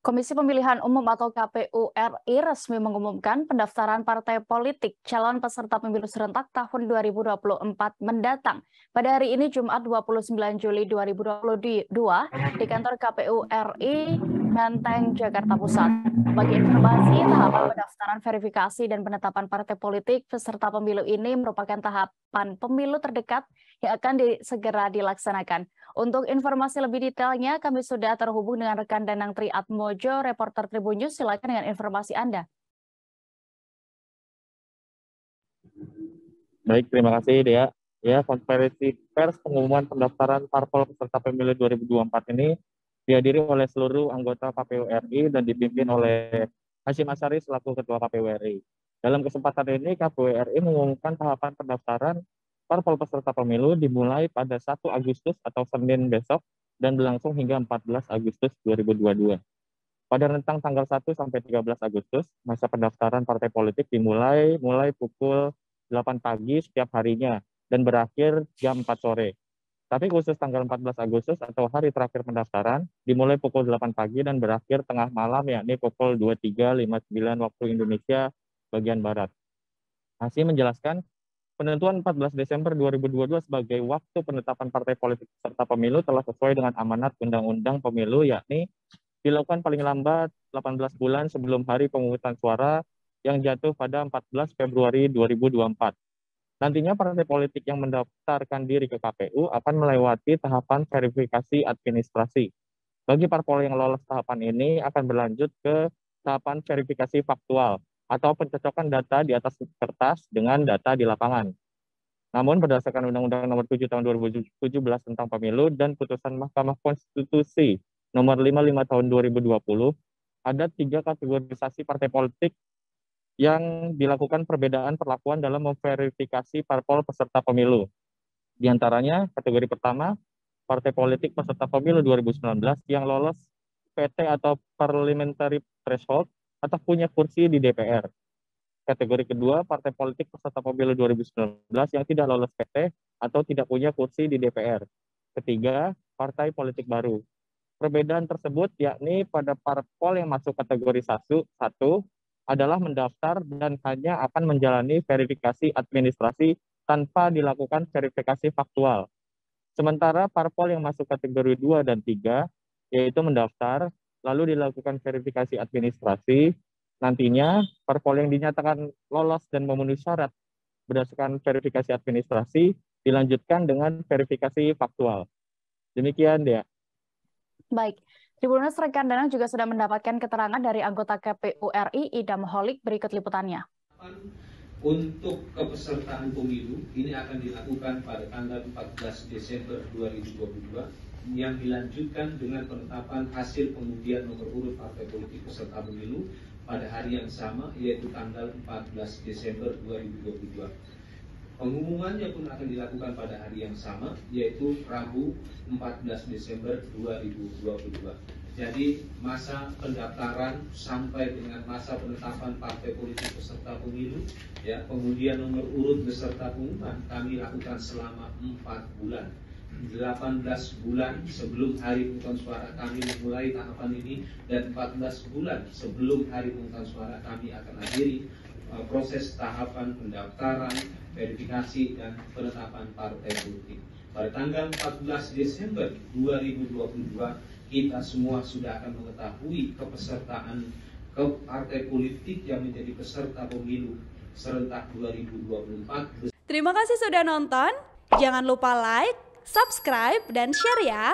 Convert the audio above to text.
Komisi Pemilihan Umum atau KPU RI resmi mengumumkan pendaftaran partai politik calon peserta pemilu serentak tahun 2024 mendatang. Pada hari ini Jumat 29 Juli 2022 di kantor KPU RI Menteng, Jakarta Pusat. Bagi informasi, tahapan pendaftaran verifikasi dan penetapan partai politik peserta pemilu ini merupakan tahapan pemilu terdekat yang akan segera dilaksanakan. Untuk informasi lebih detailnya, kami sudah terhubung dengan rekan Danang Triatmojo, reporter Tribun News. Silakan dengan informasi Anda. Baik, terima kasih Dea. Ya, konferensi pers pengumuman pendaftaran parpol peserta pemilu 2024 ini dihadiri oleh seluruh anggota KPU RI dan dipimpin oleh Hasyim Asyari selaku Ketua KPU RI. Dalam kesempatan ini, KPU RI mengumumkan tahapan pendaftaran parpol peserta pemilu dimulai pada 1 Agustus atau Senin besok dan berlangsung hingga 14 Agustus 2022. Pada rentang tanggal 1 sampai 13 Agustus, masa pendaftaran partai politik dimulai pukul 8 pagi setiap harinya dan berakhir jam 4 sore. Tapi khusus tanggal 14 Agustus atau hari terakhir pendaftaran dimulai pukul 8 pagi dan berakhir tengah malam, yakni pukul 23.59 waktu Indonesia bagian Barat. Hasyim menjelaskan penentuan 14 Desember 2022 sebagai waktu penetapan partai politik peserta pemilu telah sesuai dengan amanat Undang-Undang Pemilu, yakni dilakukan paling lambat 18 bulan sebelum hari pemungutan suara yang jatuh pada 14 Februari 2024. Nantinya partai politik yang mendaftarkan diri ke KPU akan melewati tahapan verifikasi administrasi. Bagi parpol yang lolos tahapan ini akan berlanjut ke tahapan verifikasi faktual atau pencocokan data di atas kertas dengan data di lapangan. Namun berdasarkan Undang-Undang Nomor 7 Tahun 2017 tentang Pemilu dan Putusan Mahkamah Konstitusi Nomor 55 Tahun 2020, ada 3 kategorisasi partai politik yang dilakukan perbedaan perlakuan dalam memverifikasi parpol peserta pemilu. Di antaranya, kategori pertama, partai politik peserta pemilu 2019 yang lolos PT atau parliamentary threshold atau punya kursi di DPR. Kategori kedua, partai politik peserta pemilu 2019 yang tidak lolos PT atau tidak punya kursi di DPR. Ketiga, partai politik baru. Perbedaan tersebut yakni pada parpol yang masuk kategori 1 adalah mendaftar dan hanya akan menjalani verifikasi administrasi tanpa dilakukan verifikasi faktual. Sementara parpol yang masuk kategori 2 dan 3, yaitu mendaftar, lalu dilakukan verifikasi administrasi, nantinya parpol yang dinyatakan lolos dan memenuhi syarat berdasarkan verifikasi administrasi dilanjutkan dengan verifikasi faktual. Demikian, Dea. Baik. Tribunnews rekan Danang juga sudah mendapatkan keterangan dari anggota KPU RI Idam Holik. Berikut liputannya. Untuk kepesertaan pemilu ini akan dilakukan pada tanggal 14 Desember 2022 yang dilanjutkan dengan penetapan hasil pengundian nomor urut partai politik peserta pemilu pada hari yang sama, yaitu tanggal 14 Desember 2022. Pengumumannya pun akan dilakukan pada hari yang sama, yaitu Rabu 14 Desember 2022. Jadi masa pendaftaran sampai dengan masa penetapan partai politik peserta pemilu, ya, pengundian nomor urut beserta pengumuman kami lakukan selama 4 bulan. 18 bulan sebelum hari pemungutan suara kami memulai tahapan ini, dan 14 bulan sebelum hari pemungutan suara kami akan akhiri proses tahapan pendaftaran, verifikasi, dan penetapan partai politik. Pada tanggal 14 Desember 2022, kita semua sudah akan mengetahui kepesertaan ke partai politik yang menjadi peserta pemilu serentak 2024. Terima kasih sudah nonton. Jangan lupa like, subscribe, dan share ya.